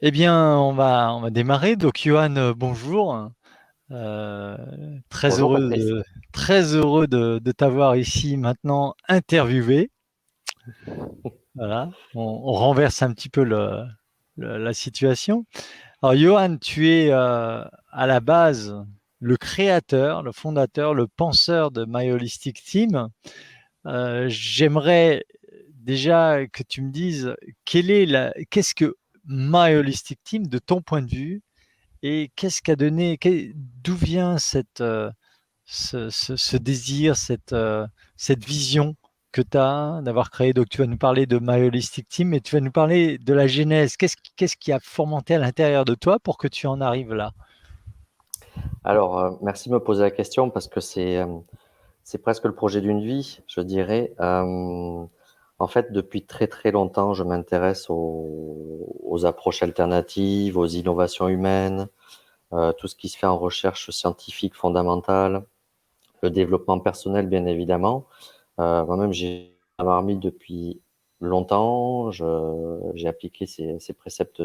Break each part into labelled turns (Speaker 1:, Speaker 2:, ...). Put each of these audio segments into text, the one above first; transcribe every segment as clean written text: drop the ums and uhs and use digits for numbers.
Speaker 1: Eh bien, on va démarrer. Donc, Johan, bonjour. Euh, très
Speaker 2: Bonjour
Speaker 1: heureux
Speaker 2: Patrice.
Speaker 1: de, très heureux de t'avoir ici maintenant interviewé. Voilà, on renverse un petit peu la situation. Alors, Johan, tu es à la base le créateur, le fondateur, le penseur de My Holistic Team. J'aimerais déjà que tu me dises qu'est-ce que My Holistic Team de ton point de vue. Et qu'est-ce qu'a donné, d'où vient ce désir, cette vision que tu as d'avoir créé? Donc, tu vas nous parler de My Holistic Team, mais tu vas nous parler de la genèse. Qu'est-ce qui a fomenté à l'intérieur de toi pour que tu en arrives là?
Speaker 2: Alors, merci de me poser la question parce que c'est presque le projet d'une vie, je dirais. En fait, depuis très très longtemps, je m'intéresse aux approches alternatives, aux innovations humaines, tout ce qui se fait en recherche scientifique fondamentale, le développement personnel, bien évidemment. Moi-même, j'ai un marmite depuis longtemps. J'ai appliqué ces préceptes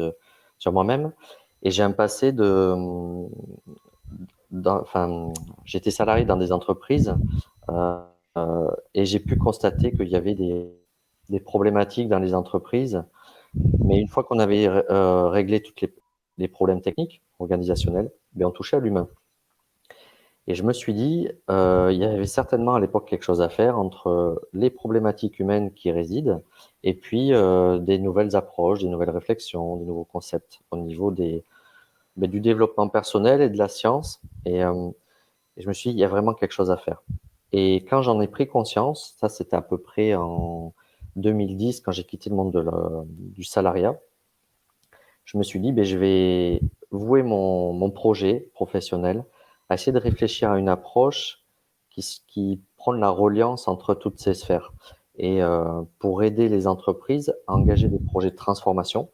Speaker 2: sur moi-même. Et j'ai un passé enfin, j'étais salarié dans des entreprises euh, et j'ai pu constater qu'il y avait des problématiques dans les entreprises. Mais une fois qu'on avait réglé tous les problèmes techniques, organisationnels, ben, on touchait à l'humain. Et je me suis dit, il y avait certainement à l'époque quelque chose à faire entre les problématiques humaines qui résident et puis des nouvelles approches, des nouvelles réflexions, des nouveaux concepts au niveau du développement personnel et de la science. Et je me suis dit, il y a vraiment quelque chose à faire. Et quand j'en ai pris conscience, ça c'était à peu près en 2010, quand j'ai quitté le monde du salariat, je me suis dit, ben, je vais vouer mon projet professionnel à essayer de réfléchir à une approche qui prend la reliance entre toutes ces sphères. Et pour aider les entreprises à engager des projets de transformation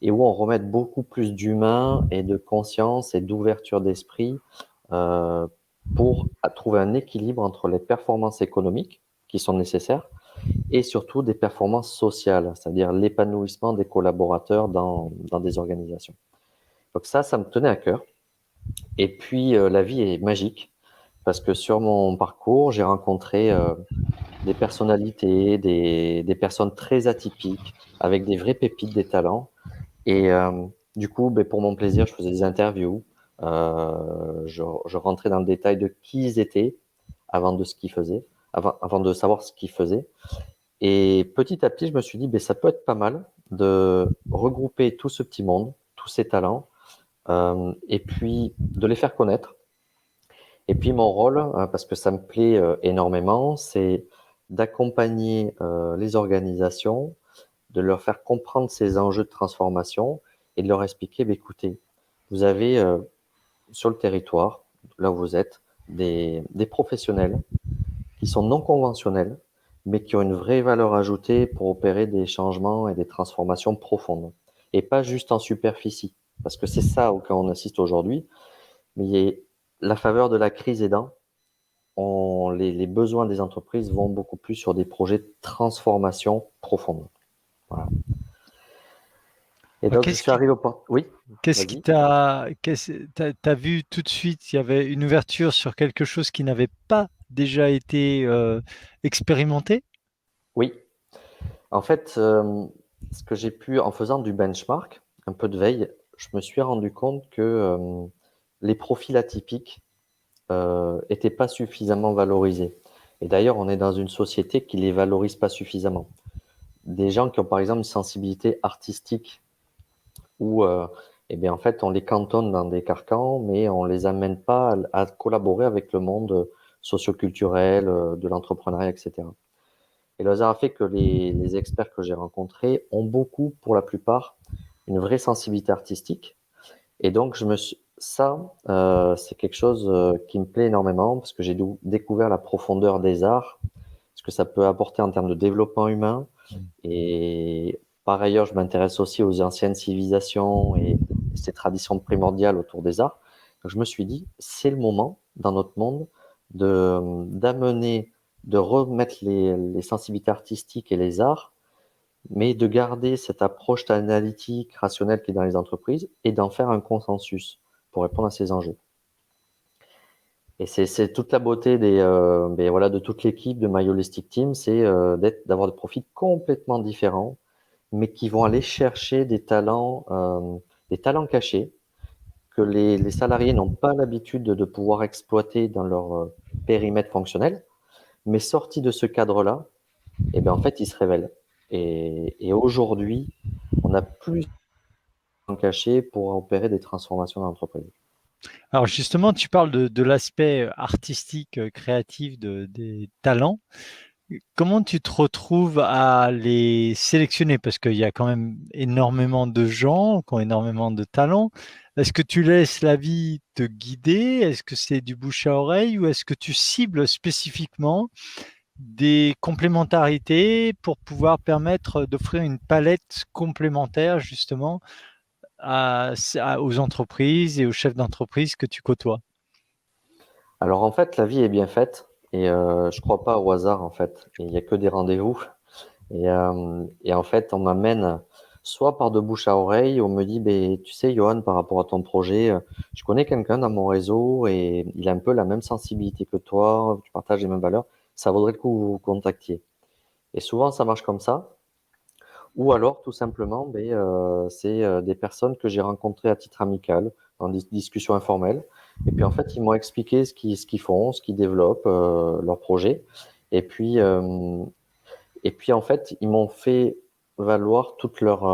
Speaker 2: et où on remette beaucoup plus d'humain et de conscience et d'ouverture d'esprit euh, pour trouver un équilibre entre les performances économiques qui sont nécessaires et surtout des performances sociales, c'est-à-dire l'épanouissement des collaborateurs dans des organisations. Donc ça me tenait à cœur. Et puis la vie est magique parce que sur mon parcours, j'ai rencontré des personnalités, des personnes très atypiques, avec des vraies pépites, des talents. Et du coup, ben, pour mon plaisir, je faisais des interviews. Je rentrais dans le détail de qui ils étaient avant de ce qu'ils faisaient, avant de savoir ce qu'ils faisaient. Et petit à petit, je me suis dit, ben, ça peut être pas mal de regrouper tout ce petit monde, tous ces talents, et puis de les faire connaître. Et puis mon rôle, parce que ça me plaît énormément, c'est d'accompagner les organisations, de leur faire comprendre ces enjeux de transformation et de leur expliquer, ben, écoutez, vous avez sur le territoire, là où vous êtes, des professionnels qui sont non conventionnels, mais qui ont une vraie valeur ajoutée pour opérer des changements et des transformations profondes. Et pas juste en superficie, parce que c'est ça auquel on assiste aujourd'hui. Mais la faveur de la crise aidant, les besoins des entreprises vont beaucoup plus sur des projets de transformation profonde. Voilà. Et
Speaker 1: Alors,
Speaker 2: donc, je suis arrivé au point. Oui,
Speaker 1: qu'est-ce qui
Speaker 2: vas-y.
Speaker 1: t'as vu tout de suite, il y avait une ouverture sur quelque chose qui n'avait pas déjà été expérimenté?
Speaker 2: Oui. En fait, ce que j'ai pu, en faisant du benchmark, un peu de veille, je me suis rendu compte que les profils atypiques étaient pas suffisamment valorisés. Et d'ailleurs, on est dans une société qui les valorise pas suffisamment. Des gens qui ont par exemple une sensibilité artistique où, eh bien, en fait, on les cantonne dans des carcans, mais on les amène pas à collaborer avec le monde socioculturel, de l'entrepreneuriat, etc. Et le hasard a fait que les experts que j'ai rencontrés ont beaucoup, pour la plupart, une vraie sensibilité artistique. Et donc, ça, c'est quelque chose qui me plaît énormément parce que j'ai découvert la profondeur des arts, ce que ça peut apporter en termes de développement humain. Et par ailleurs, je m'intéresse aussi aux anciennes civilisations et ces traditions primordiales autour des arts. Donc, je me suis dit, c'est le moment dans notre monde d'amener, de remettre les sensibilités artistiques et les arts mais de garder cette approche analytique, rationnelle qui est dans les entreprises et d'en faire un consensus pour répondre à ces enjeux. Et c'est toute la beauté voilà, de toute l'équipe de My Holistic Team, c'est d'avoir des profils complètement différents, mais qui vont aller chercher des talents cachés que les salariés n'ont pas l'habitude de pouvoir exploiter dans leur périmètre fonctionnel, mais sortis de ce cadre-là, et ben en fait, ils se révèlent. Et aujourd'hui, on a plus de talents cachés pour opérer des transformations dans l'entreprise.
Speaker 1: Alors justement, tu parles de l'aspect artistique, créatif des talents. Comment tu te retrouves à les sélectionner? Parce qu'il y a quand même énormément de gens qui ont énormément de talents. Est-ce que tu laisses la vie te guider? Est-ce que c'est du bouche à oreille ou est-ce que tu cibles spécifiquement des complémentarités pour pouvoir permettre d'offrir une palette complémentaire justement aux entreprises et aux chefs d'entreprise que tu côtoies?
Speaker 2: Alors en fait, la vie est bien faite et je crois pas au hasard en fait. Il y a que des rendez-vous. Et en fait, on m'amène soit par de bouche à oreille, on me dit, ben, tu sais, Johan, par rapport à ton projet, je connais quelqu'un dans mon réseau et il a un peu la même sensibilité que toi, tu partages les mêmes valeurs, ça vaudrait le coup que vous vous contactiez. Et souvent, ça marche comme ça. Ou alors, tout simplement, c'est des personnes que j'ai rencontrées à titre amical, dans des discussions informelles. Et puis, en fait, ils m'ont expliqué ce qu'ils font, ce qu'ils développent, leur projet. Et puis, euh, et puis, en fait, ils m'ont fait valoir toute leur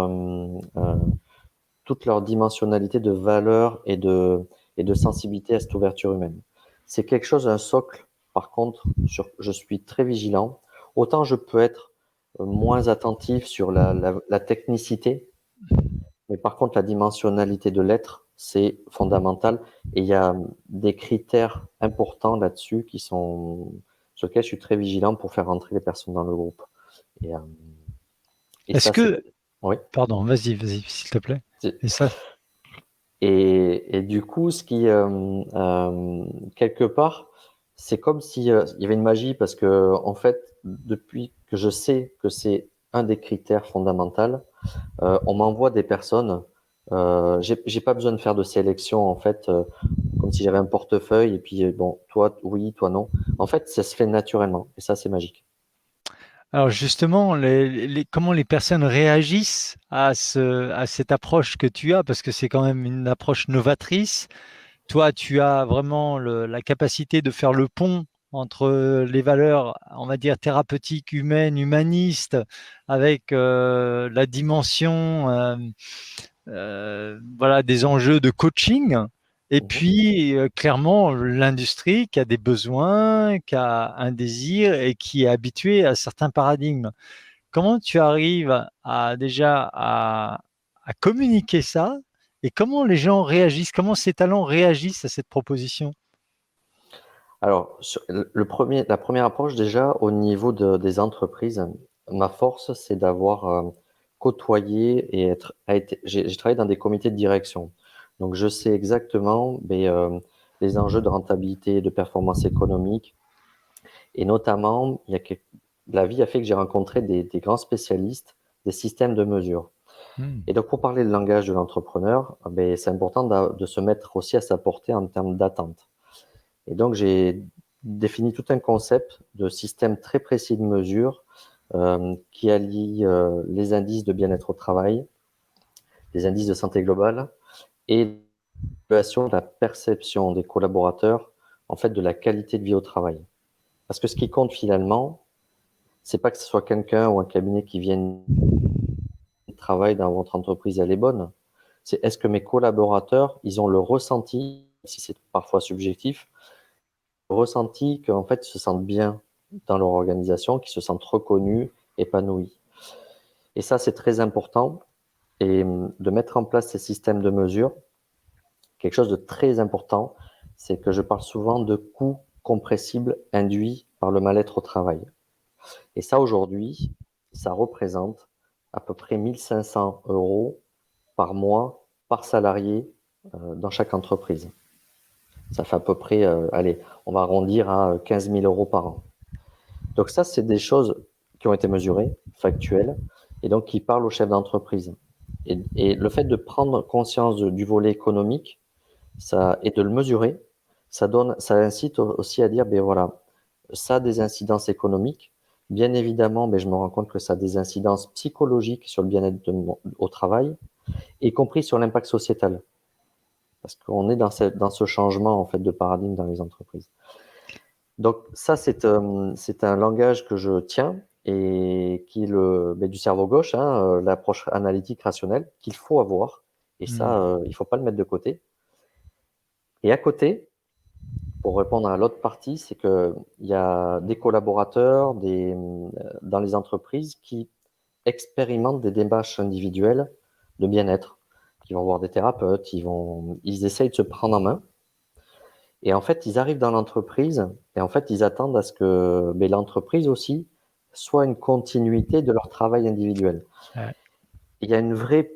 Speaker 2: dimensionnalité de valeur et de sensibilité à cette ouverture humaine. C'est quelque chose, un socle. Par contre, je suis très vigilant. Autant je peux être moins attentif sur la technicité, mais par contre, la dimensionnalité de l'être, c'est fondamental. Et il y a des critères importants là-dessus sur lesquels je suis très vigilant pour faire rentrer les personnes dans le groupe. Et, euh, et
Speaker 1: Est-ce
Speaker 2: ça, c'est,
Speaker 1: que,
Speaker 2: oui.
Speaker 1: pardon, vas-y, s'il te plaît.
Speaker 2: C'est-
Speaker 1: Et ça,
Speaker 2: Et du coup, quelque part, c'est comme si il y avait une magie parce que, en fait, depuis que je sais que c'est un des critères fondamentaux, on m'envoie des personnes. J'ai pas besoin de faire de sélection, en fait, comme si j'avais un portefeuille et puis, bon, toi, oui, toi, non. En fait, ça se fait naturellement et ça, c'est magique.
Speaker 1: alors justement, comment les personnes réagissent à cette approche que tu as, parce que c'est quand même une approche novatrice. Toi, tu as vraiment la capacité de faire le pont entre les valeurs, on va dire, thérapeutiques, humaines, humanistes, avec la dimension voilà, des enjeux de coaching. Et
Speaker 2: Mhm.
Speaker 1: puis, clairement, l'industrie qui a des besoins, qui a un désir et qui est habituée à certains paradigmes. Comment tu arrives à communiquer ça et comment les gens réagissent, comment ces talents réagissent à cette proposition?
Speaker 2: Alors, la première approche, déjà, au niveau des entreprises, ma force, c'est d'avoir côtoyé et j'ai travaillé dans des comités de direction. Donc, je sais exactement les enjeux de rentabilité, de performance économique. Et notamment, la vie a fait que j'ai rencontré des grands spécialistes des systèmes de mesure.
Speaker 1: Hmm.
Speaker 2: Et donc, pour parler le langage de l'entrepreneur, c'est important de se mettre aussi à sa portée en termes d'attente. Et donc, j'ai défini tout un concept de système très précis de mesure qui allie les indices de bien-être au travail, les indices de santé globale et l'évaluation de la perception des collaborateurs, en fait, de la qualité de vie au travail. Parce que ce qui compte finalement, c'est pas que ce soit quelqu'un ou un cabinet qui vienne travailler dans votre entreprise, elle est bonne. C'est est-ce que mes collaborateurs, ils ont le ressenti, si c'est parfois subjectif, ressenti qu'en fait, ils se sentent bien dans leur organisation, qu'ils se sentent reconnus, épanouis. Et ça, c'est très important. Et de mettre en place ces systèmes de mesure, quelque chose de très important, c'est que je parle souvent de coûts compressibles induits par le mal-être au travail. Et ça, aujourd'hui, ça représente à peu près 1500 euros par mois, par salarié, dans chaque entreprise. Ça fait à peu près, allez, on va arrondir à 15 000 euros par an. Donc ça, c'est des choses qui ont été mesurées, factuelles. et donc qui parle aux chefs d'entreprise. Et le fait de prendre conscience du volet économique, et de le mesurer, ça incite aussi à dire, ben voilà, ça a des incidences économiques. Bien évidemment, je me rends compte que ça a des incidences psychologiques sur le bien-être au travail, y compris sur l'impact sociétal. Parce qu'on est dans ce changement en fait de paradigme dans les entreprises. Donc ça, c'est un langage que je tiens et qui est du cerveau gauche, hein, l'approche analytique rationnelle qu'il faut avoir. Et ça, il faut pas le mettre de côté. Et à côté, pour répondre à l'autre partie, c'est qu'il y a des collaborateurs dans les entreprises qui expérimentent des démarches individuelles de bien-être, qui vont voir des thérapeutes, ils essayent de se prendre en main. Et en fait, ils arrivent dans l'entreprise et en fait, ils attendent à ce que l'entreprise aussi soit une continuité de leur travail individuel.
Speaker 1: Ouais.
Speaker 2: Il y a une vraie,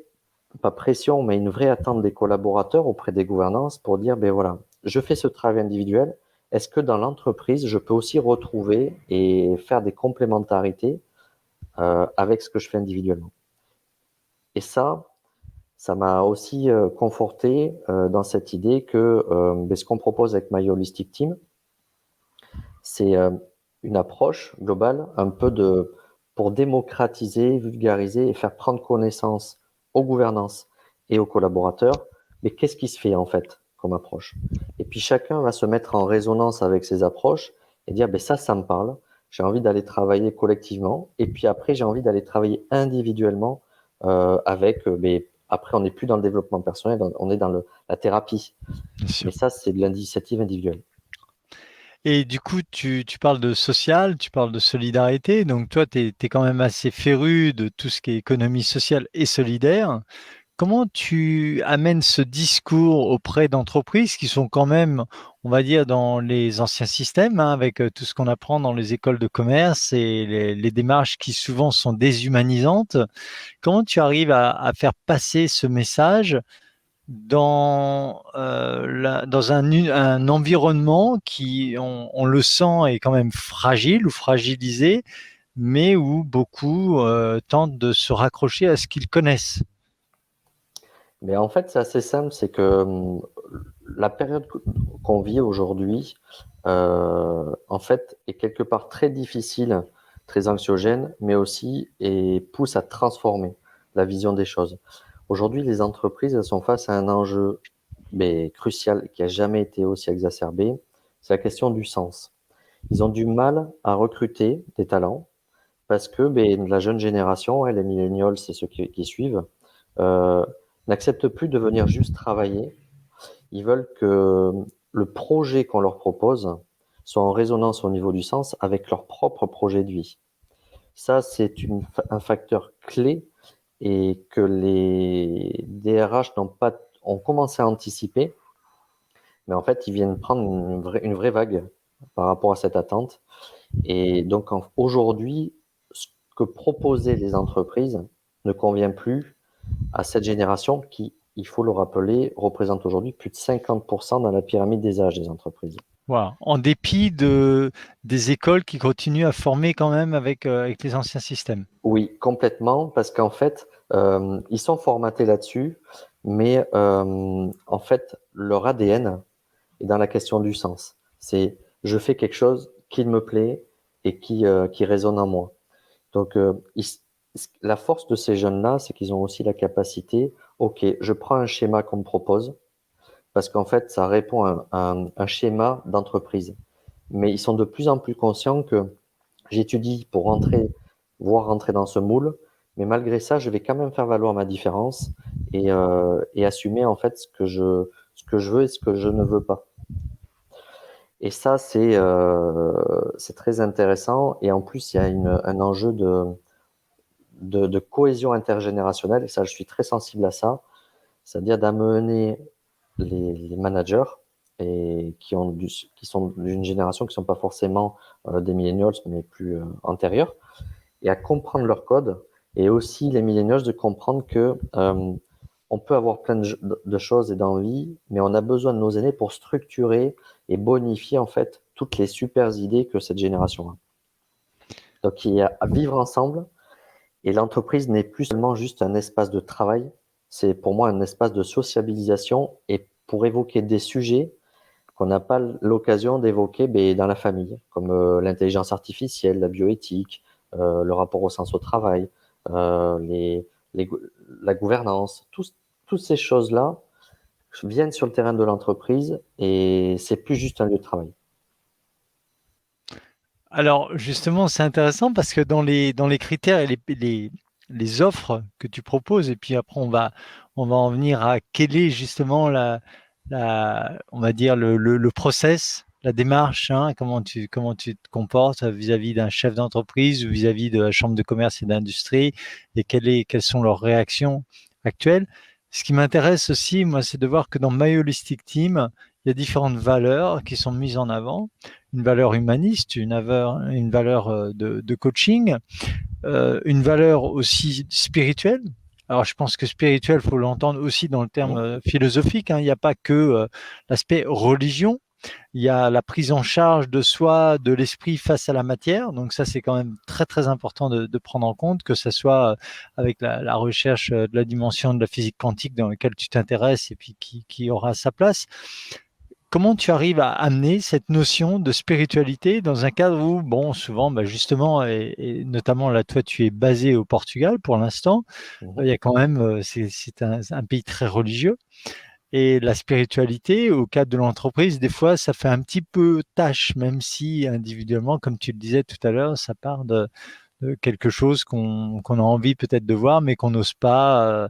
Speaker 2: pas pression, mais une vraie attente des collaborateurs auprès des gouvernances pour dire, voilà, je fais ce travail individuel. Est-ce que dans l'entreprise, je peux aussi retrouver et faire des complémentarités avec ce que je fais individuellement? Et ça m'a aussi conforté dans cette idée que ce qu'on propose avec My Holistic Team, c'est une approche globale un peu pour démocratiser, vulgariser et faire prendre connaissance aux gouvernances et aux collaborateurs, mais qu'est-ce qui se fait en fait comme approche? Et puis chacun va se mettre en résonance avec ces approches et dire ça me parle, j'ai envie d'aller travailler collectivement, et puis après j'ai envie d'aller travailler individuellement avec, après on n'est plus dans le développement personnel, on est dans la thérapie.
Speaker 1: Bien sûr.
Speaker 2: Mais ça, c'est de l'initiative individuelle.
Speaker 1: Et du coup, tu parles de social, tu parles de solidarité. Donc, toi, tu es quand même assez féru de tout ce qui est économie sociale et solidaire. Comment tu amènes ce discours auprès d'entreprises qui sont quand même, on va dire, dans les anciens systèmes, hein, avec tout ce qu'on apprend dans les écoles de commerce et les démarches qui souvent sont déshumanisantes? Comment tu arrives à faire passer ce message dans un environnement qui, on le sent, est quand même fragile ou fragilisé, mais où beaucoup tentent de se raccrocher à ce qu'ils connaissent?
Speaker 2: Mais en fait, c'est assez simple, c'est que la période qu'on vit aujourd'hui, en fait, est quelque part très difficile, très anxiogène, mais aussi et pousse à transformer la vision des choses. Aujourd'hui, les entreprises, elles sont face à un enjeu crucial qui a jamais été aussi exacerbé, c'est la question du sens. Ils ont du mal à recruter des talents parce que la jeune génération, les millennials, c'est ceux qui suivent, euh, n'acceptent plus de venir juste travailler. Ils veulent que le projet qu'on leur propose soit en résonance au niveau du sens avec leur propre projet de vie. Ça, c'est un facteur clé et que les DRH ont commencé à anticiper, mais en fait, ils viennent prendre une vraie vague par rapport à cette attente. Et donc, aujourd'hui, ce que proposaient les entreprises ne convient plus à cette génération qui, il faut le rappeler, représente aujourd'hui plus de 50% dans la pyramide des âges des entreprises.
Speaker 1: Voilà. En dépit des écoles qui continuent à former quand même avec les anciens systèmes.
Speaker 2: Oui, complètement, parce qu'en fait, ils sont formatés là-dessus, mais en fait, leur ADN est dans la question du sens. C'est je fais quelque chose qui me plaît et qui résonne en moi. Donc, la force de ces jeunes-là, c'est qu'ils ont aussi la capacité, OK, je prends un schéma qu'on me propose, parce qu'en fait, ça répond à un schéma d'entreprise. Mais ils sont de plus en plus conscients que j'étudie pour rentrer dans ce moule, mais malgré ça, je vais quand même faire valoir ma différence et assumer en fait ce que je veux et ce que je ne veux pas. Et ça, c'est très intéressant. Et en plus, il y a un enjeu de cohésion intergénérationnelle, et ça, je suis très sensible à ça, c'est-à-dire d'amener les managers et qui sont d'une génération qui ne sont pas forcément des millennials, mais plus antérieurs, et à comprendre leur code, et aussi les millennials de comprendre que on peut avoir plein de choses et d'envies, mais on a besoin de nos aînés pour structurer et bonifier en fait toutes les super idées que cette génération a. Donc il y a à vivre ensemble Et l'entreprise n'est plus seulement juste un espace de travail, c'est pour moi un espace de sociabilisation et pour évoquer des sujets qu'on n'a pas l'occasion d'évoquer dans la famille, comme l'intelligence artificielle, la bioéthique, le rapport au sens au travail, les la gouvernance, toutes ces choses-là viennent sur le terrain de l'entreprise et c'est plus juste un lieu de travail.
Speaker 1: Alors justement, c'est intéressant parce que dans les critères et les offres que tu proposes, et puis après on va en venir à quel est justement on va dire le process, la démarche, hein, comment tu te comportes vis-à-vis d'un chef d'entreprise ou vis-à-vis de la chambre de commerce et d'industrie, et quelles sont leurs réactions actuelles. Ce qui m'intéresse aussi, moi, c'est de voir que dans My Holistic Team, il y a différentes valeurs qui sont mises en avant, une valeur humaniste, une valeur de coaching, une valeur aussi spirituelle. Alors, je pense que spirituel, faut l'entendre aussi dans le terme
Speaker 2: Mmh.
Speaker 1: philosophique, hein. Il n'y a pas que l'aspect religion. Il y a la prise en charge de soi, de l'esprit face à la matière. Donc ça, c'est quand même très très important de prendre en compte, que ce soit avec la recherche de la dimension de la physique quantique dans laquelle tu t'intéresses et puis qui aura sa place. Comment tu arrives à amener cette notion de spiritualité dans un cadre où, bon, souvent, bah, justement, et notamment là, toi, tu es basé au Portugal pour l'instant,
Speaker 2: Mmh.
Speaker 1: il y a quand même, c'est un pays très religieux, et la spiritualité, au cadre de l'entreprise, des fois, ça fait un petit peu tâche, même si individuellement, comme tu le disais tout à l'heure, ça part de quelque chose qu'on a envie peut-être de voir, mais qu'on n'ose pas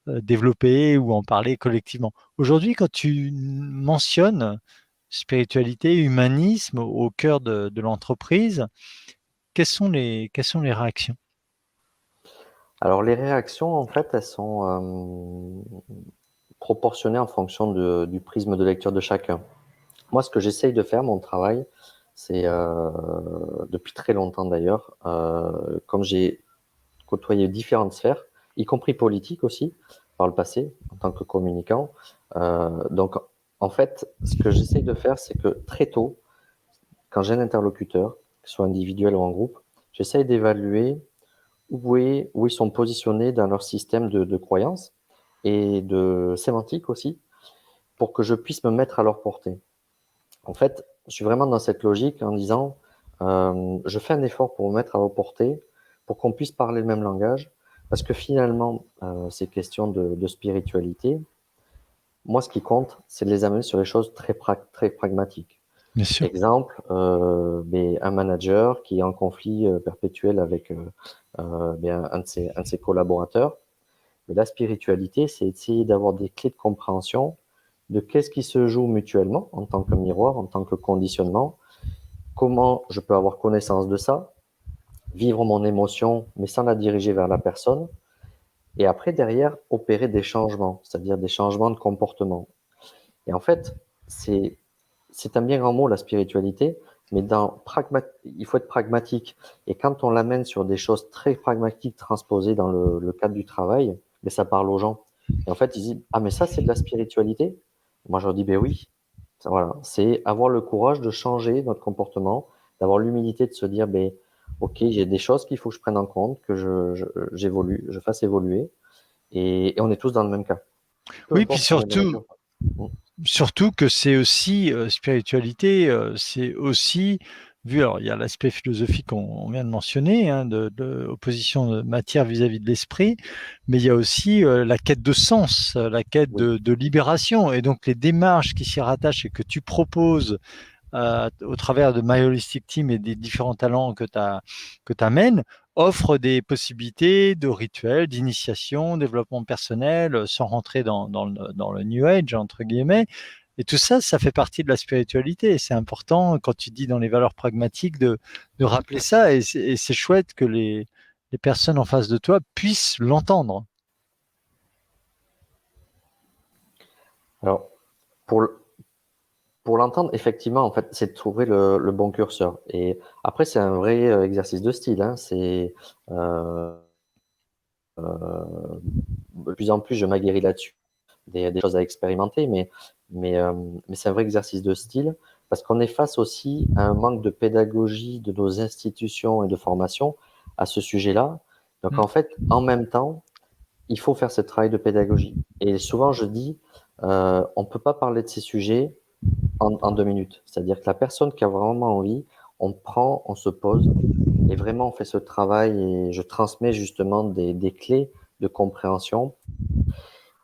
Speaker 1: développer ou en parler collectivement. Aujourd'hui, quand tu mentionnes spiritualité, humanisme au cœur de l'entreprise, quelles sont les réactions?
Speaker 2: Alors les réactions, en fait, elles sont proportionnées en fonction du prisme de lecture de chacun. Moi, ce que j'essaye de faire, mon travail, c'est depuis très longtemps d'ailleurs, comme j'ai côtoyé différentes sphères, y compris politique aussi, par le passé, en tant que communicant. Donc, en fait, ce que j'essaye de faire, c'est que très tôt, quand j'ai un interlocuteur, que ce soit individuel ou en groupe, j'essaye d'évaluer où ils sont positionnés dans leur système de croyances et de sémantique aussi, pour que je puisse me mettre à leur portée. En fait, je suis vraiment dans cette logique en disant, je fais un effort pour me mettre à leur portée, pour qu'on puisse parler le même langage, parce que finalement, ces questions de spiritualité, moi, ce qui compte, c'est de les amener sur les choses très pragmatiques.
Speaker 1: Bien sûr.
Speaker 2: Exemple, un manager qui est en conflit perpétuel avec un de ses collaborateurs. Mais la spiritualité, c'est essayer d'avoir des clés de compréhension de qu'est-ce qui se joue mutuellement en tant que miroir, en tant que conditionnement, comment je peux avoir connaissance de ça, vivre mon émotion, mais sans la diriger vers la personne, et après, derrière, opérer des changements, c'est-à-dire des changements de comportement. Et en fait, c'est c'est un bien grand mot, la spiritualité, mais il faut être pragmatique. Et quand on l'amène sur des choses très pragmatiques transposées dans le cadre du travail, mais ça parle aux gens. Et en fait, ils disent, ah, mais ça, c'est de la spiritualité? Moi, je leur dis, ben oui. Voilà, c'est avoir le courage de changer notre comportement, d'avoir l'humilité de se dire, ben, ok, j'ai des choses qu'il faut que je prenne en compte, que j'évolue, je fasse évoluer, et on est tous dans le même cas. Peu
Speaker 1: Oui, puis
Speaker 2: importe si on est manager ou pas. Mm.
Speaker 1: surtout que c'est aussi spiritualité, c'est aussi vu. Alors, il y a l'aspect philosophique qu'on vient de mentionner, hein, de opposition de matière vis-à-vis de l'esprit, mais il y a aussi la quête de sens, la quête
Speaker 2: Oui.
Speaker 1: de libération, et donc les démarches qui s'y rattachent et que tu proposes au travers de My Holistic Team et des différents talents que tu amènes, offre des possibilités de rituels, d'initiation, développement personnel, sans rentrer dans le New Age, entre guillemets. Et tout ça, ça fait partie de la spiritualité. Et c'est important, quand tu dis dans les valeurs pragmatiques, de rappeler ça. Et c'est chouette que les personnes en face de toi puissent l'entendre.
Speaker 2: Alors, pour, pour l'entendre, effectivement, en fait, c'est de trouver le bon curseur. Et après, c'est un vrai exercice de style, hein. C'est euh, de plus en plus, je m'aguerris là-dessus, des choses à expérimenter, mais c'est un vrai exercice de style parce qu'on est face aussi à un manque de pédagogie de nos institutions et de formation à ce sujet-là. Donc
Speaker 1: Mmh.
Speaker 2: en fait, en même temps, il faut faire ce travail de pédagogie. Et souvent, je dis, on ne peut pas parler de ces sujets en 2 minutes. C'est-à-dire que la personne qui a vraiment envie, on prend, on se pose et vraiment on fait ce travail et je transmets justement des clés de compréhension.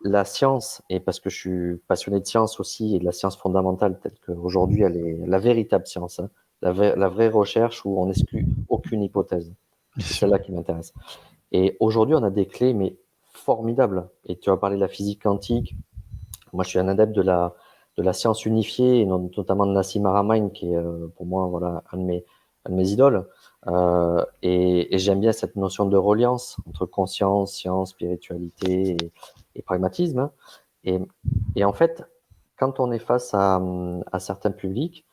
Speaker 2: La science, et parce que je suis passionné de science aussi et de la science fondamentale telle qu'aujourd'hui elle est la véritable science, hein, la vraie recherche où on n'exclut aucune hypothèse.
Speaker 1: Bien
Speaker 2: C'est
Speaker 1: sûr.
Speaker 2: celle-là qui m'intéresse. Et aujourd'hui, on a des clés, mais formidables. Et tu as parlé de la physique quantique. Moi, je suis un adepte de la science unifiée, et notamment de Nassim Haramein, qui est pour moi voilà, un de mes idoles. Et j'aime bien cette notion de reliance entre conscience, science, spiritualité et pragmatisme, hein. Et, et en fait, quand on est face à certains publics,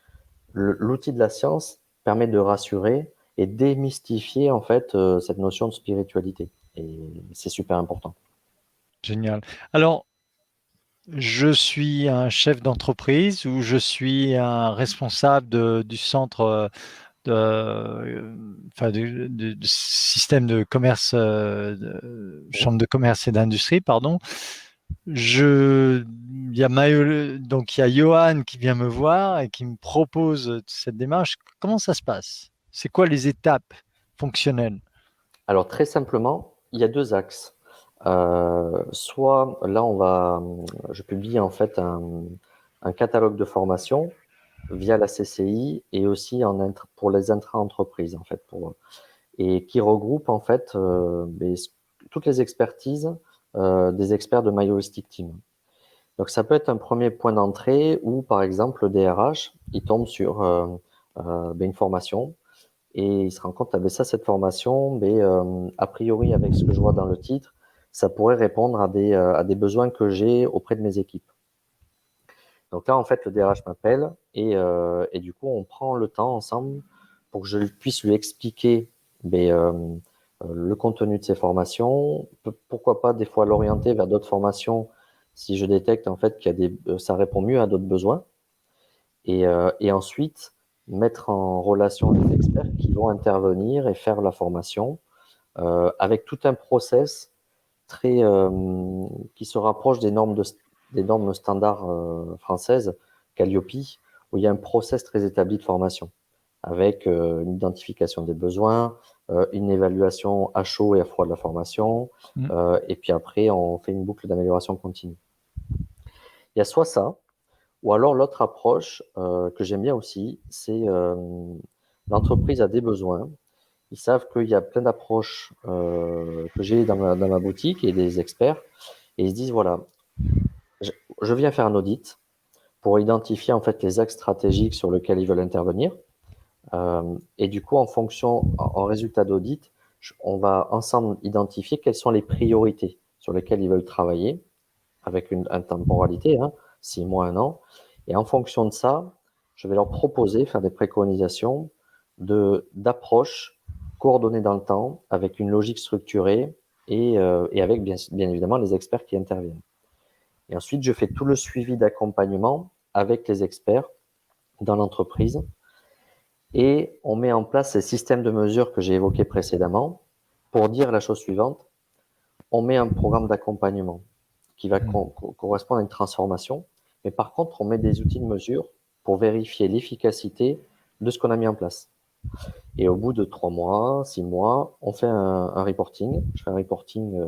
Speaker 2: l'outil de la science permet de rassurer et démystifier en fait cette notion de spiritualité. Et c'est super important.
Speaker 1: Génial. Alors, je suis un chef d'entreprise ou je suis un responsable du centre enfin, du système de commerce,
Speaker 2: Mhm.
Speaker 1: chambre de commerce et d'industrie, pardon. Donc il y a Johan qui vient me voir et qui me propose cette démarche. Comment ça se passe? C'est quoi les étapes fonctionnelles?
Speaker 2: Alors très simplement, il y a deux axes. Soit là, je publie en fait un catalogue de formation via la CCI et aussi pour les intra-entreprises en fait, et qui regroupe en fait toutes les expertises des experts de My Holistic Team. Donc ça peut être un premier point d'entrée où par exemple le DRH il tombe sur une formation et il se rend compte que ça, cette formation, a priori avec ce que je vois dans le titre, ça pourrait répondre à des besoins que j'ai auprès de mes équipes. Donc là, en fait, le DRH m'appelle et du coup, on prend le temps ensemble pour que je puisse lui expliquer le contenu de ces formations, pourquoi pas des fois l'orienter vers d'autres formations si je détecte en fait ça répond mieux à d'autres besoins. Et ensuite, mettre en relation les experts qui vont intervenir et faire la formation avec tout un process qui se rapproche des normes standards françaises, Calliope, où il y a un process très établi de formation, avec une identification des besoins, une évaluation à chaud et à froid de la formation,
Speaker 1: Mm.
Speaker 2: et puis après, on fait une boucle d'amélioration continue. Il y a soit ça, ou alors l'autre approche que j'aime bien aussi, c'est l'entreprise a des besoins. Ils savent qu'il y a plein d'approches que j'ai dans ma boutique et des experts. Et ils se disent, voilà, je, je viens faire un audit pour identifier en fait les axes stratégiques sur lesquels ils veulent intervenir. Et du coup, en résultat d'audit, on va ensemble identifier quelles sont les priorités sur lesquelles ils veulent travailler avec une temporalité, hein, 6 mois, 1 an. Et en fonction de ça, je vais leur proposer, faire des préconisations d'approches coordonnées dans le temps, avec une logique structurée et avec bien évidemment les experts qui interviennent. Et ensuite, je fais tout le suivi d'accompagnement avec les experts dans l'entreprise et on met en place ces systèmes de mesures que j'ai évoqués précédemment pour dire la chose suivante. On met un programme d'accompagnement qui va
Speaker 1: Mm.
Speaker 2: correspondre à une transformation. Mais par contre, on met des outils de mesure pour vérifier l'efficacité de ce qu'on a mis en place. Et au bout de 3 mois, 6 mois, on fait un reporting. Je fais un reporting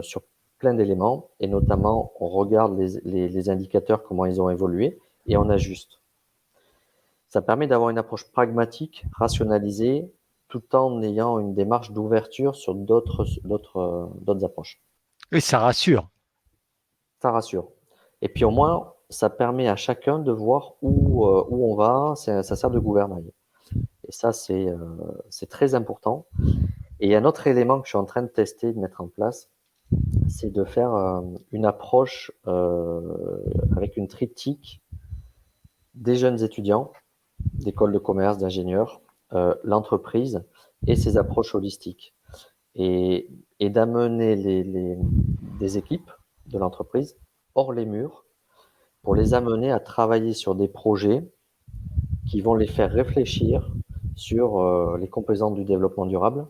Speaker 2: sur plein d'éléments et notamment, on regarde les indicateurs, comment ils ont évolué et on ajuste. Ça permet d'avoir une approche pragmatique, rationalisée, tout en ayant une démarche d'ouverture sur d'autres approches.
Speaker 1: Et ça rassure.
Speaker 2: Ça rassure. Et puis au moins, ça permet à chacun de voir où on va. Ça sert de gouvernail. Et ça, c'est très important. Et il y a un autre élément que je suis en train de tester, de mettre en place, c'est de faire une approche avec une triptyque des jeunes étudiants, d'écoles de commerce, d'ingénieurs, l'entreprise et ses approches holistiques. Et, et d'amener des équipes de l'entreprise hors les murs pour les amener à travailler sur des projets qui vont les faire réfléchir sur les composantes du développement durable,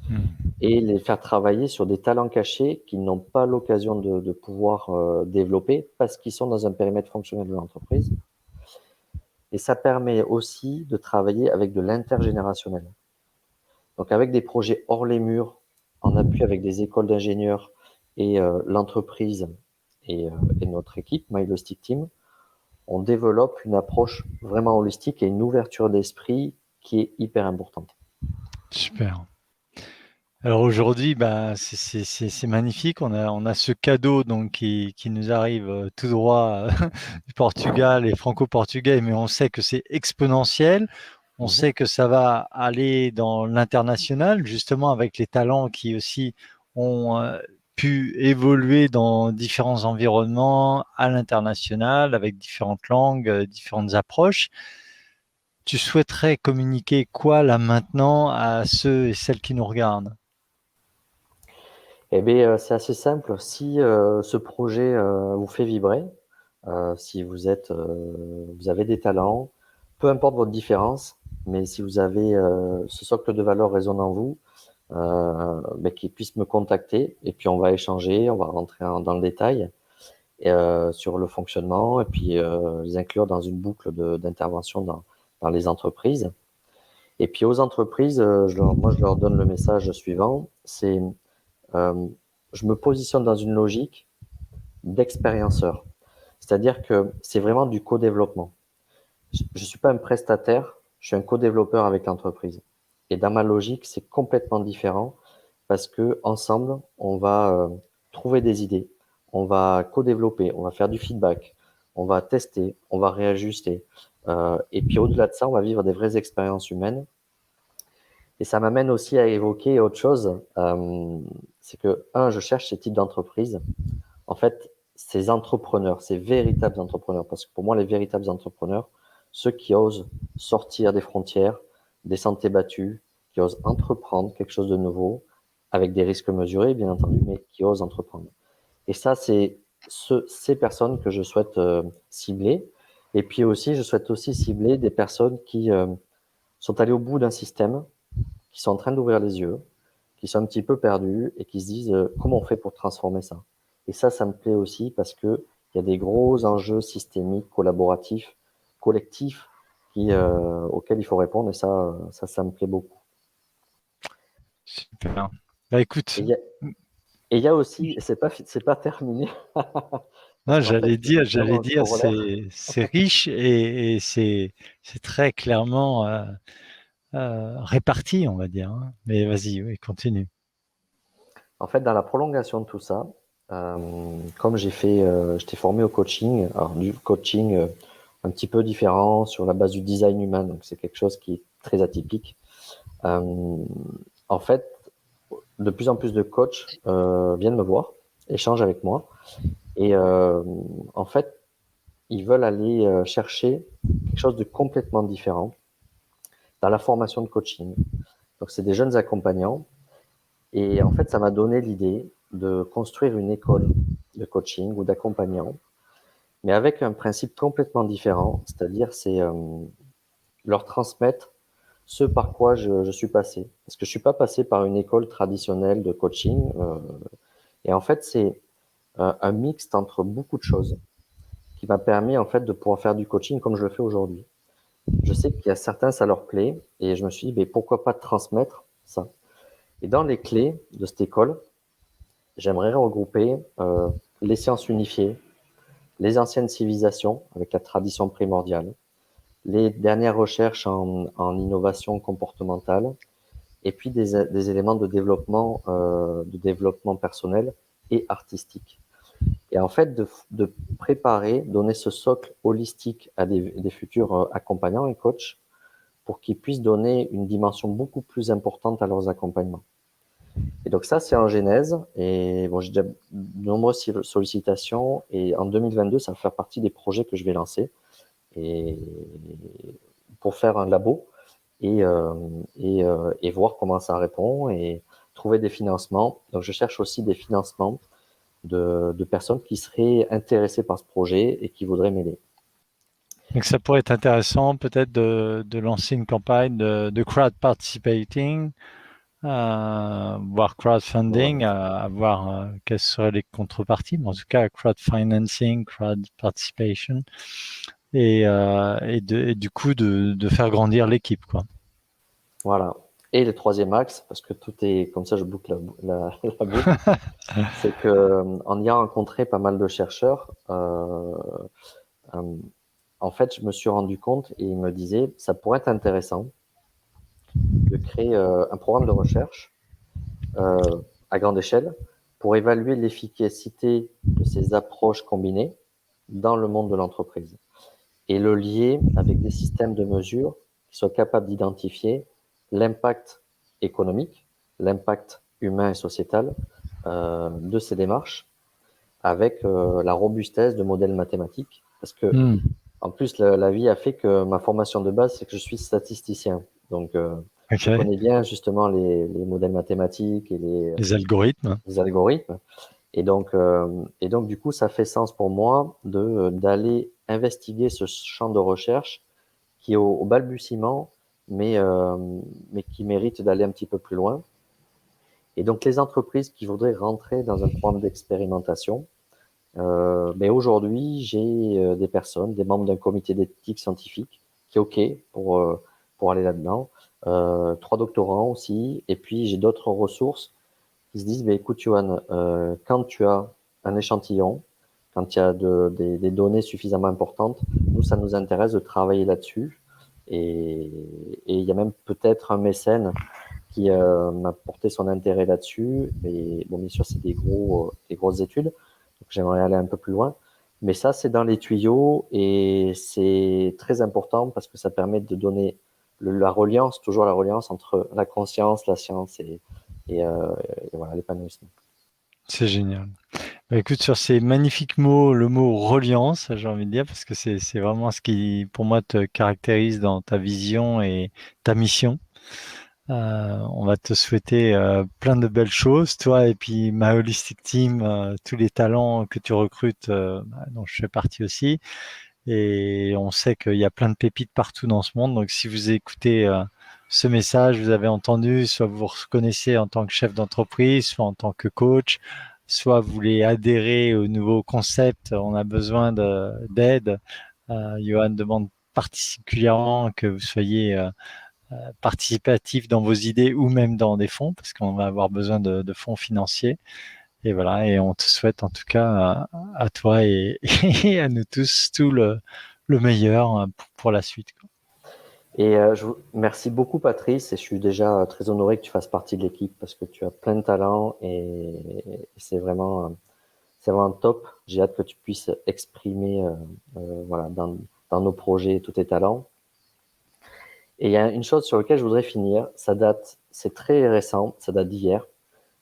Speaker 1: Mm.
Speaker 2: et les faire travailler sur des talents cachés qu'ils n'ont pas l'occasion de pouvoir développer parce qu'ils sont dans un périmètre fonctionnel de l'entreprise. Et ça permet aussi de travailler avec de l'intergénérationnel. Donc avec des projets hors les murs, en appui avec des écoles d'ingénieurs et l'entreprise et notre équipe, My Holistic Team, on développe une approche vraiment holistique et une ouverture d'esprit qui est hyper importante.
Speaker 1: Super. Alors aujourd'hui, c'est magnifique. On a ce cadeau donc qui nous arrive tout droit du Portugal et franco-portugais, mais on sait que c'est exponentiel. On
Speaker 2: Mhm.
Speaker 1: sait que ça va aller dans l'international, justement avec les talents qui aussi ont pu évoluer dans différents environnements à l'international, avec différentes langues, différentes approches. Tu souhaiterais communiquer quoi là maintenant à ceux et celles qui nous regardent?
Speaker 2: Eh bien, c'est assez simple. Si ce projet vous fait vibrer, si vous avez des talents, peu importe votre différence, mais si vous avez ce socle de valeur résonne en vous, qu'ils puissent me contacter et puis on va échanger, on va rentrer dans le détail sur le fonctionnement et puis les inclure dans une boucle d'intervention dans les entreprises. Et puis aux entreprises, moi je leur donne le message suivant, c'est euh, je me positionne dans une logique d'expérienceur. C'est-à-dire que c'est vraiment du co-développement. Je ne suis pas un prestataire, je suis un co-développeur avec l'entreprise. Et dans ma logique, c'est complètement différent parce que ensemble, on va trouver des idées, on va co-développer, on va faire du feedback, on va tester, on va réajuster. Et puis au-delà de ça, on va vivre des vraies expériences humaines. Et ça m'amène aussi à évoquer autre chose. C'est que, je cherche ces types d'entreprises. En fait, ces entrepreneurs, ces véritables entrepreneurs, parce que pour moi, les véritables entrepreneurs, ceux qui osent sortir des frontières, des sentiers battus, qui osent entreprendre quelque chose de nouveau, avec des risques mesurés, bien entendu, mais qui osent entreprendre. Et ça, c'est ces personnes que je souhaite cibler. Et puis aussi, je souhaite aussi cibler des personnes qui sont allées au bout d'un système, qui sont en train d'ouvrir les yeux, qui sont un petit peu perdus et qui se disent comment on fait pour transformer ça. Et ça me plaît aussi parce que il y a des gros enjeux systémiques, collaboratifs, collectifs auxquels il faut répondre et ça me plaît beaucoup.
Speaker 1: Super. Bah
Speaker 2: Et
Speaker 1: écoute,
Speaker 2: il y a aussi, et c'est pas terminé, parce
Speaker 1: non,
Speaker 2: qu'en fait, il y a vraiment
Speaker 1: j'allais
Speaker 2: un
Speaker 1: dire,
Speaker 2: corollaire.
Speaker 1: c'est riche et c'est très clairement réparti, on va dire, hein. Mais vas-y, oui, continue.
Speaker 2: En fait, dans la prolongation de tout ça, comme j'étais formé au coaching, alors du coaching un petit peu différent sur la base du design humain, donc c'est quelque chose qui est très atypique. Euh, En fait, de plus en plus de coachs viennent me voir, échangent avec moi, et en fait, ils veulent aller chercher quelque chose de complètement différent dans la formation de coaching. Donc, c'est des jeunes accompagnants, et en fait, ça m'a donné l'idée de construire une école de coaching ou d'accompagnant, mais avec un principe complètement différent, c'est-à-dire c'est leur transmettre ce par quoi je suis passé. Parce que je suis pas passé par une école traditionnelle de coaching. Et en fait, c'est un mixte entre beaucoup de choses qui m'a permis en fait de pouvoir faire du coaching comme je le fais aujourd'hui. Je sais qu'il y a certains, ça leur plaît, et je me suis dit, mais pourquoi pas transmettre ça? Et dans les clés de cette école, j'aimerais regrouper les sciences unifiées, les anciennes civilisations avec la tradition primordiale, les dernières recherches en innovation comportementale, et puis des éléments de développement personnel et artistique. Et en fait, de préparer, donner ce socle holistique à des futurs accompagnants et coachs pour qu'ils puissent donner une dimension beaucoup plus importante à leurs accompagnements. Et donc ça, c'est en genèse. Et bon, j'ai déjà de nombreuses sollicitations. Et en 2022, ça va faire partie des projets que je vais lancer et pour faire un labo et voir comment ça répond et trouver des financements. Donc, je cherche aussi des financements de personnes qui seraient intéressées par ce projet et qui voudraient m'aider.
Speaker 1: Donc ça pourrait être intéressant peut-être de lancer une campagne de crowd participating voir crowdfunding,
Speaker 2: Voilà.
Speaker 1: voir quelles seraient les contreparties, mais en tout cas crowdfinancing, crowd participation, et du coup de faire grandir l'équipe, quoi.
Speaker 2: Voilà. Et le troisième axe, parce que tout est comme ça, je boucle la boucle, c'est que en ayant rencontré pas mal de chercheurs, euh, en fait, je me suis rendu compte et ils me disaient, ça pourrait être intéressant de créer un programme de recherche à grande échelle pour évaluer l'efficacité de ces approches combinées dans le monde de l'entreprise et le lier avec des systèmes de mesure qui soient capables d'identifier l'impact économique, l'impact humain et sociétal de ces démarches avec la robustesse de modèles mathématiques. Parce que,
Speaker 1: Hmm.
Speaker 2: en plus, la vie a fait que ma formation de base, c'est que je suis statisticien. Donc, je
Speaker 1: Ok.
Speaker 2: connais bien justement les modèles mathématiques et
Speaker 1: Les algorithmes.
Speaker 2: les algorithmes. Et donc, du coup, ça fait sens pour moi d'aller investiguer ce champ de recherche qui est au balbutiement, mais qui mérite d'aller un petit peu plus loin. Et donc, les entreprises qui voudraient rentrer dans un programme d'expérimentation, mais aujourd'hui, j'ai des personnes, des membres d'un comité d'éthique scientifique qui est OK pour aller là-dedans. 3 doctorants aussi. Et puis, j'ai d'autres ressources qui se disent, bah, écoute, Johan, quand tu as un échantillon, quand il y a des données suffisamment importantes, nous, ça nous intéresse de travailler là-dessus. Et il y a même peut-être un mécène qui m'a porté son intérêt là-dessus. Mais bon, bien sûr, c'est des grosses études. Donc, j'aimerais aller un peu plus loin. Mais ça, c'est dans les tuyaux et c'est très important parce que ça permet de donner la reliance, toujours la reliance entre la conscience, la science et voilà, l'épanouissement.
Speaker 1: C'est génial. Bah, écoute, sur ces magnifiques mots, le mot reliance, j'ai envie de dire, parce que c'est vraiment ce qui, pour moi, te caractérise dans ta vision et ta mission. On va te souhaiter plein de belles choses, toi et puis ma holistic team, tous les talents que tu recrutes, dont je fais partie aussi. Et on sait qu'il y a plein de pépites partout dans ce monde. Donc, si vous écoutez ce message, vous avez entendu, soit vous vous reconnaissez en tant que chef d'entreprise, soit en tant que coach, soit vous voulez adhérer au nouveau concept, on a besoin d'aide. Johan demande particulièrement que vous soyez participatif dans vos idées ou même dans des fonds, parce qu'on va avoir besoin de fonds financiers. Et voilà, et on te souhaite en tout cas à toi et à nous tous tout le meilleur pour la suite, quoi.
Speaker 2: Et merci beaucoup, Patrice. Et je suis déjà très honoré que tu fasses partie de l'équipe parce que tu as plein de talents et c'est vraiment top. J'ai hâte que tu puisses exprimer voilà, dans nos projets tous tes talents. Et il y a une chose sur laquelle je voudrais finir. C'est très récent, ça date d'hier.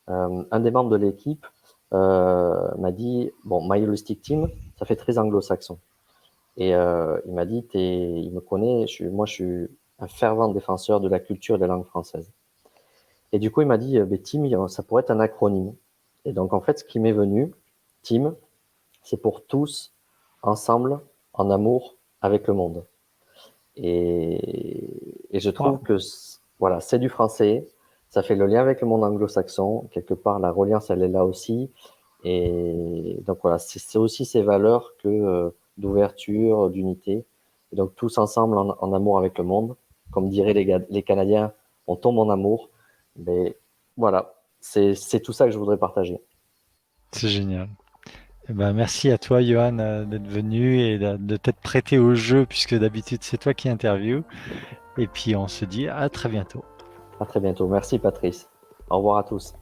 Speaker 2: Un des membres de l'équipe m'a dit, bon, My Holistic Team, ça fait très anglo-saxon. Et il m'a dit, il me connaît, moi je suis un fervent défenseur de la culture et de la langue française. Et du coup, il m'a dit, ben, Team, ça pourrait être un acronyme. Et donc, en fait, ce qui m'est venu, Team, c'est pour tous, ensemble, en amour, avec le monde. Et je trouve
Speaker 1: Wow.
Speaker 2: que voilà, c'est du français, ça fait le lien avec le monde anglo-saxon, quelque part la reliance elle est là aussi, et donc voilà, c'est aussi ces valeurs que d'ouverture, d'unité, et donc tous ensemble en amour avec le monde, comme diraient les Canadiens, on tombe en amour, mais voilà, c'est tout ça que je voudrais partager.
Speaker 1: C'est génial. Eh ben, merci à toi, Johan, d'être venu et de t'être prêté au jeu, puisque d'habitude, c'est toi qui interview. Et puis, on se dit à très bientôt.
Speaker 2: À très bientôt. Merci Patrice. Au revoir à tous.